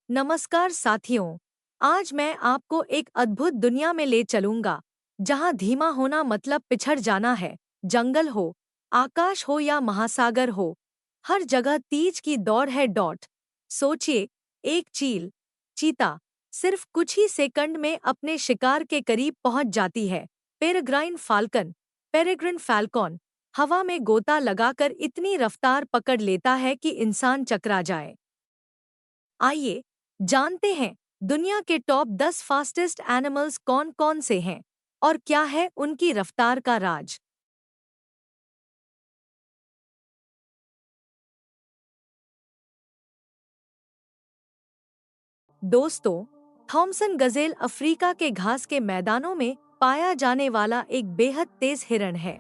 नमस्कार साथियों। आज मैं आपको एक अद्भुत दुनिया में ले चलूंगा जहां धीमा होना मतलब पिछड़ जाना है। जंगल हो, आकाश हो या महासागर हो, हर जगह तेज की दौड़ है। सोचिए, एक चीता सिर्फ कुछ ही सेकंड में अपने शिकार के करीब पहुंच जाती है। पेरेग्रिन फैल्कॉन हवा में गोता लगाकर इतनी रफ्तार पकड़ लेता है कि इंसान चकरा जाए। आइए जानते हैं, दुनिया के टॉप 10 फास्टेस्ट एनिमल्स कौन कौन से हैं और क्या है उनकी रफ्तार का राज। दोस्तों, थॉमसन गजेल अफ्रीका के घास के मैदानों में पाया जाने वाला एक बेहद तेज हिरण है।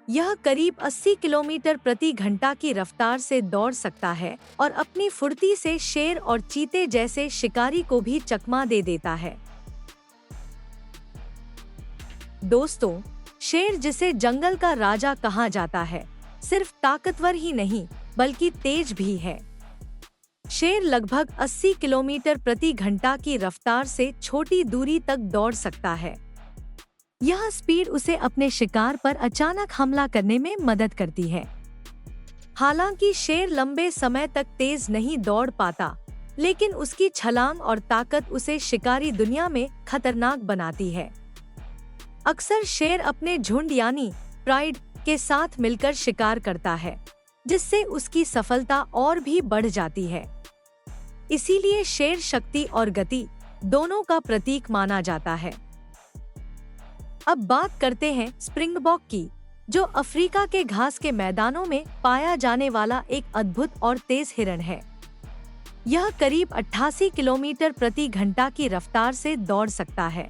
यह करीब 80 किलोमीटर प्रति घंटा की रफ्तार से दौड़ सकता है और अपनी फुर्ती से शेर और चीते जैसे शिकारी को भी चकमा दे देता है। दोस्तों, शेर जिसे जंगल का राजा कहा जाता है, सिर्फ ताकतवर ही नहीं बल्कि तेज भी है। शेर लगभग 80 किलोमीटर प्रति घंटा की रफ्तार से छोटी दूरी तक दौड़ सकता है। यह स्पीड उसे अपने शिकार पर अचानक हमला करने में मदद करती है। हालांकि शेर लंबे समय तक तेज नहीं दौड़ पाता, लेकिन उसकी छलांग और ताकत उसे शिकारी दुनिया में खतरनाक बनाती है। अक्सर शेर अपने झुंड यानी प्राइड के साथ मिलकर शिकार करता है, जिससे उसकी सफलता और भी बढ़ जाती है। इसीलिए शेर शक्ति और गति दोनों का प्रतीक माना जाता है। अब बात करते हैं स्प्रिंगबॉक की, जो अफ्रीका के घास के मैदानों में पाया जाने वाला एक अद्भुत और तेज हिरण है। यह करीब 88 किलोमीटर प्रति घंटा की रफ्तार से दौड़ सकता है।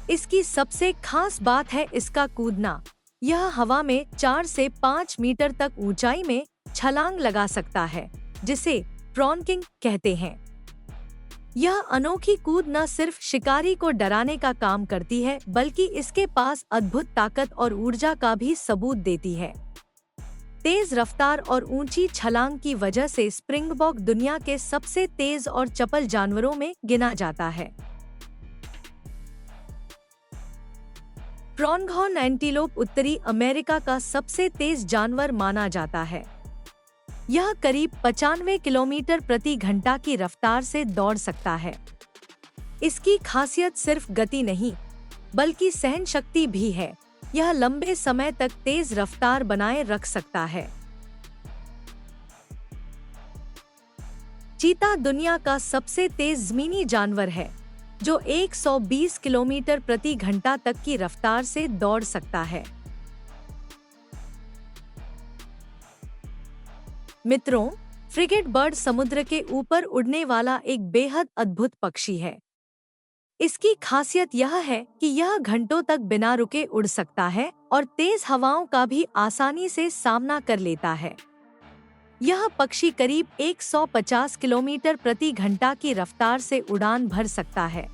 इसकी सबसे खास बात है इसका कूदना। यह हवा में 4 से 5 मीटर तक ऊंचाई में छलांग लगा सकता है, जिसे प्रॉनकिंग कहते हैं। यह अनोखी कूद न सिर्फ शिकारी को डराने का काम करती है, बल्कि इसके पास अद्भुत ताकत और ऊर्जा का भी सबूत देती है। तेज रफ्तार और ऊंची छलांग की वजह से स्प्रिंगबॉक दुनिया के सबसे तेज और चपल जानवरों में गिना जाता है। प्रोंगहॉर्न एंटीलोप उत्तरी अमेरिका का सबसे तेज जानवर माना जाता है। यह करीब 95 किलोमीटर प्रति घंटा की रफ्तार से दौड़ सकता है। इसकी खासियत सिर्फ गति नहीं, बल्कि सहन शक्ति भी है। यह लंबे समय तक तेज रफ्तार बनाए रख सकता है। चीता दुनिया का सबसे तेज ज़मीनी जानवर है, जो 120 किलोमीटर प्रति घंटा तक की रफ्तार से दौड़ सकता है। मित्रों, फ्रिगेट बर्ड समुद्र के ऊपर उड़ने वाला एक बेहद अद्भुत पक्षी है। इसकी खासियत यह है कि यह घंटों तक बिना रुके उड़ सकता है और तेज हवाओं का भी आसानी से सामना कर लेता है। यह पक्षी करीब 150 किलोमीटर प्रति घंटा की रफ्तार से उड़ान भर सकता है।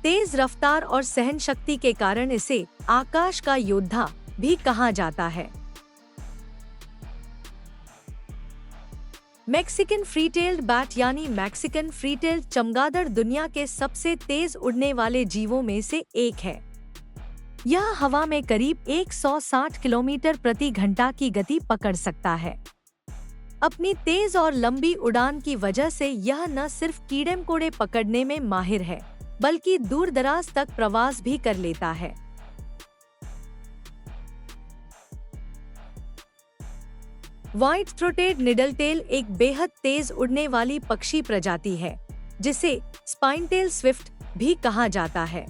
तेज रफ्तार और सहन शक्ति के कारण इसे आकाश का योद्धा भी कहा जाता है। मैक्सिकन फ्रीटेल्ड बैट यानी मैक्सिकन फ्रीटेल्ड चमगादड़ दुनिया के सबसे तेज उड़ने वाले जीवों में से एक है। यह हवा में करीब 160 किलोमीटर प्रति घंटा की गति पकड़ सकता है। अपनी तेज और लंबी उड़ान की वजह से यह न सिर्फ कीड़े मकोड़े पकड़ने में माहिर है, बल्कि दूर दराज तक प्रवास भी कर लेता है। व्हाइट थ्रोटेड निडलटेल एक बेहद तेज उड़ने वाली पक्षी प्रजाति है, जिसे स्पाइनटेल स्विफ्ट भी कहा जाता है।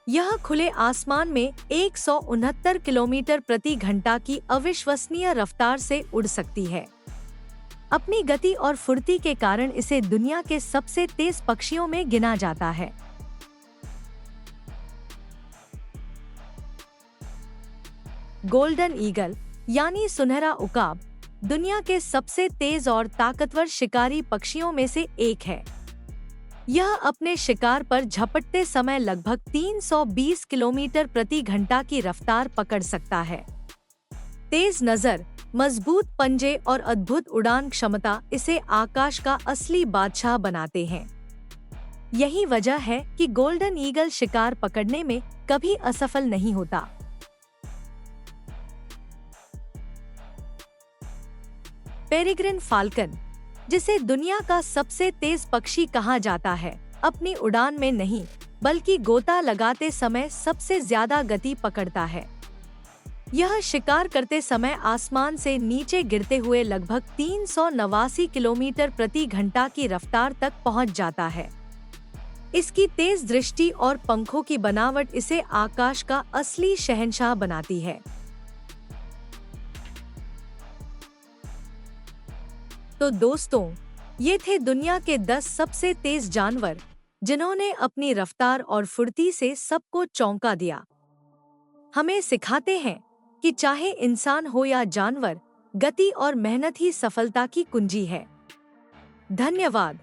यह खुले आसमान में 169 किलोमीटर प्रति घंटा की अविश्वसनीय रफ्तार से उड़ सकती है। अपनी गति और फुर्ती के कारण इसे दुनिया के सबसे तेज पक्षियों में गिना जाता है। गोल्डन ईगल यानी सुनहरा उकाब दुनिया के सबसे तेज और ताकतवर शिकारी पक्षियों में से एक है। यह अपने शिकार पर झपटते समय लगभग 320 किलोमीटर प्रति घंटा की रफ्तार पकड़ सकता है। तेज नजर, मजबूत पंजे और अद्भुत उड़ान क्षमता इसे आकाश का असली बादशाह बनाते हैं। यही वजह है कि गोल्डन ईगल शिकार पकड़ने में कभी असफल नहीं होता। पेरिग्रिन फाल्कन, जिसे दुनिया का सबसे तेज पक्षी कहा जाता है, अपनी उड़ान में नहीं बल्कि गोता लगाते समय सबसे ज्यादा गति पकड़ता है। यह शिकार करते समय आसमान से नीचे गिरते हुए लगभग 389 किलोमीटर प्रति घंटा की रफ्तार तक पहुंच जाता है। इसकी तेज दृष्टि और पंखों की बनावट इसे आकाश का असली शहंशाह बनाती है। तो दोस्तों, ये थे दुनिया के 10 सबसे तेज जानवर जिन्होंने अपनी रफ्तार और फुर्ती से सबको चौंका दिया। हमें सिखाते हैं कि चाहे इंसान हो या जानवर, गति और मेहनत ही सफलता की कुंजी है। धन्यवाद।